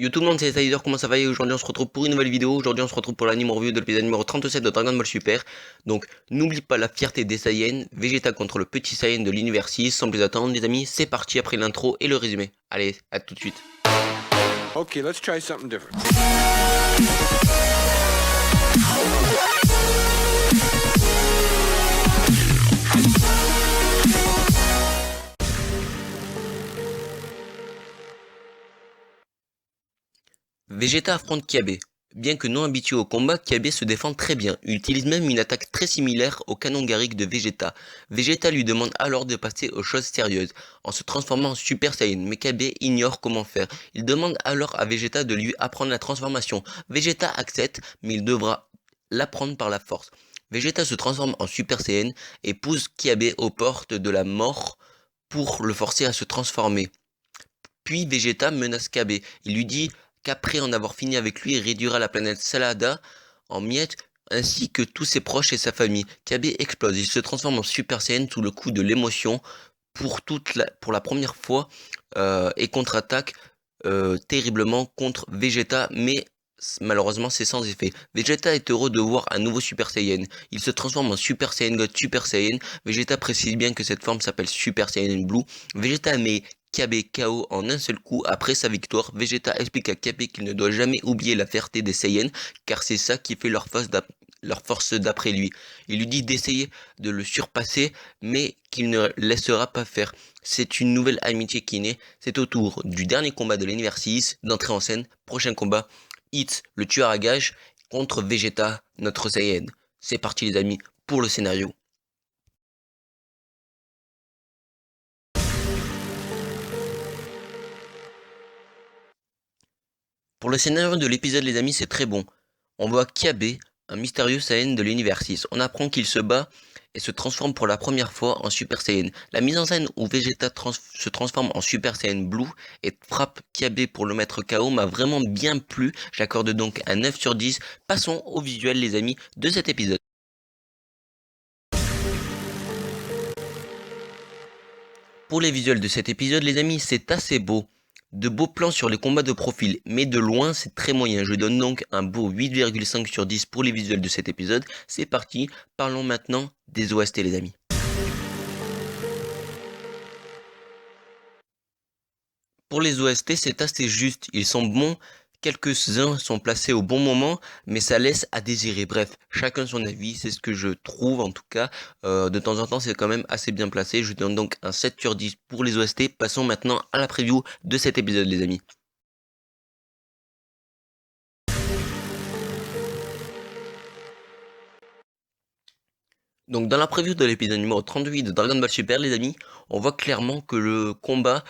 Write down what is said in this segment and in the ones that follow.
Yo tout le monde, c'est Sider, comment ça va? Et aujourd'hui on se retrouve pour une nouvelle vidéo. Aujourd'hui on se retrouve pour l'anime review de l'épisode numéro 37 de Dragon Ball Super. Donc n'oublie pas la fierté des Saiyans, Vegeta contre le petit Saiyan de l'univers 6. Sans plus attendre les amis, c'est parti après l'intro et le résumé. Allez, à tout de suite. Okay, let's try something different. Vegeta affronte Kiabe. Bien que non habitué au combat, Kiabe se défend très bien. Il utilise même une attaque très similaire au canon Garrick de Vegeta. Vegeta lui demande alors de passer aux choses sérieuses, en se transformant en Super Saiyan, mais Kiabe ignore comment faire. Il demande alors à Vegeta de lui apprendre la transformation. Vegeta accepte, mais il devra l'apprendre par la force. Vegeta se transforme en Super Saiyan et pousse Kiabe aux portes de la mort pour le forcer à se transformer. Puis Vegeta menace Kiabe. Il lui dit qu'après en avoir fini avec lui, il réduira la planète Salada en miettes, ainsi que tous ses proches et sa famille. Kiabe explose, il se transforme en Super Saiyan sous le coup de l'émotion pour la première fois et contre-attaque terriblement contre Vegeta, mais malheureusement c'est sans effet. Vegeta est heureux de voir un nouveau Super Saiyan. Il se transforme en Super Saiyan God Super Saiyan. Vegeta précise bien que cette forme s'appelle Super Saiyan Blue. Vegeta met Kiabe KO en un seul coup après sa victoire. Vegeta explique à Kiabe qu'il ne doit jamais oublier la fierté des Saiyans, car c'est ça qui fait leur force d'après lui. Il lui dit d'essayer de le surpasser, mais qu'il ne laissera pas faire. C'est une nouvelle amitié qui naît. C'est au tour du dernier combat de l'univers 6 d'entrer en scène. Prochain combat, Hit, le tueur à gages, contre Vegeta, notre Saiyan. C'est parti les amis, pour le scénario. Pour le scénario de l'épisode les amis, c'est très bon. On voit Kiabe, un mystérieux Saiyan de l'univers 6. On apprend qu'il se bat et se transforme pour la première fois en Super Saiyan. La mise en scène où Vegeta se transforme en Super Saiyan Blue et frappe Kiabe pour le mettre KO m'a vraiment bien plu. J'accorde donc un 9 sur 10. Passons au visuel les amis de cet épisode. Pour les visuels de cet épisode les amis, c'est assez beau. De beaux plans sur les combats de profil, mais de loin c'est très moyen. Je donne donc un beau 8,5 sur 10 pour les visuels de cet épisode. C'est parti, parlons maintenant des OST les amis. Pour les OST c'est assez juste, ils sont bons, quelques-uns sont placés au bon moment, mais ça laisse à désirer. Bref, chacun son avis, c'est ce que je trouve en tout cas. De temps en temps c'est quand même assez bien placé. Je donne donc un 7 sur 10 pour les OST. Passons maintenant à la preview de cet épisode les amis. Donc dans la preview de l'épisode numéro 38 de Dragon Ball Super les amis, on voit clairement que le combat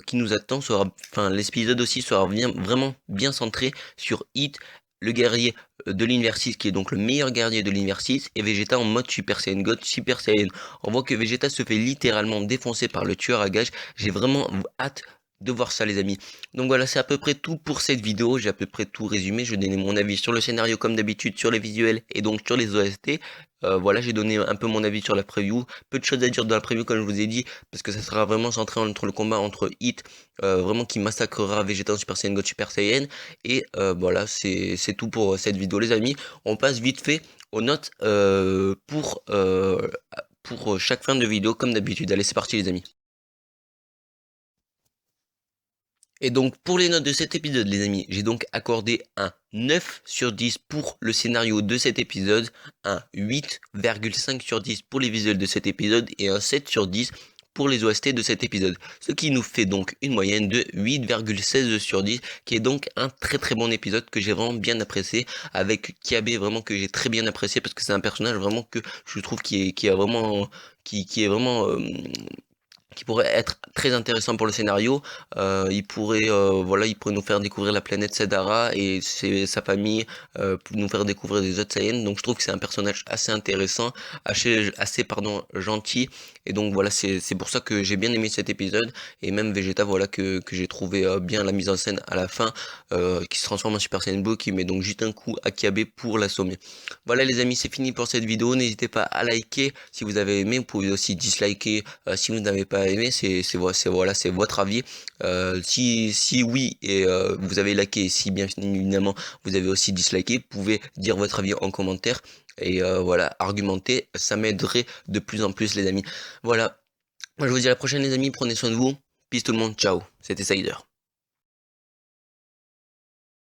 qui nous attend sera, enfin l'épisode aussi sera vraiment bien centré sur Hit, le guerrier de l'univers 6 qui est donc le meilleur guerrier de l'univers 6 et Vegeta en mode Super Saiyan God, Super Saiyan. On voit que Vegeta se fait littéralement défoncer par le tueur à gages. J'ai vraiment hâte de voir ça les amis. Donc voilà, c'est à peu près tout pour cette vidéo, j'ai à peu près tout résumé, je donnais mon avis sur le scénario comme d'habitude, sur les visuels et donc sur les OST. Voilà, j'ai donné un peu mon avis sur la preview. Peu de choses à dire dans la preview comme je vous ai dit, parce que ça sera vraiment centré entre le combat entre Hit, vraiment qui massacrera Vegeta en Super Saiyan God Super Saiyan. Et voilà, c'est tout pour cette vidéo les amis. On passe vite fait aux notes pour chaque fin de vidéo comme d'habitude. Allez, c'est parti les amis. Et donc pour les notes de cet épisode les amis, j'ai donc accordé un 9 sur 10 pour le scénario de cet épisode, un 8,5 sur 10 pour les visuels de cet épisode et un 7 sur 10 pour les OST de cet épisode. Ce qui nous fait donc une moyenne de 8,16 sur 10 qui est donc un très très bon épisode que j'ai vraiment bien apprécié avec Kiabe vraiment que j'ai très bien apprécié parce que c'est un personnage vraiment que je trouve qui est vraiment qui pourrait être très intéressant pour le scénario. Voilà, il pourrait nous faire découvrir la planète Sedara et sa famille, pour nous faire découvrir des autres Saiyans. Donc je trouve que c'est un personnage assez intéressant, assez pardon, gentil. Et donc voilà, c'est pour ça que j'ai bien aimé cet épisode. Et même Vegeta, voilà, que j'ai trouvé bien la mise en scène à la fin, qui se transforme en Super Saiyan Blue, qui met donc juste un coup à Kiabe pour l'assommer. Voilà les amis, c'est fini pour cette vidéo. N'hésitez pas à liker si vous avez aimé. Vous pouvez aussi disliker si vous n'avez pas pas aimé, voilà, c'est votre avis. Si oui et vous avez liké, si bien évidemment vous avez aussi disliké, vous pouvez dire votre avis en commentaire et voilà, argumenter, ça m'aiderait de plus en plus les amis. Voilà, moi je vous dis à la prochaine les amis, prenez soin de vous, peace tout le monde, ciao, c'était Sider.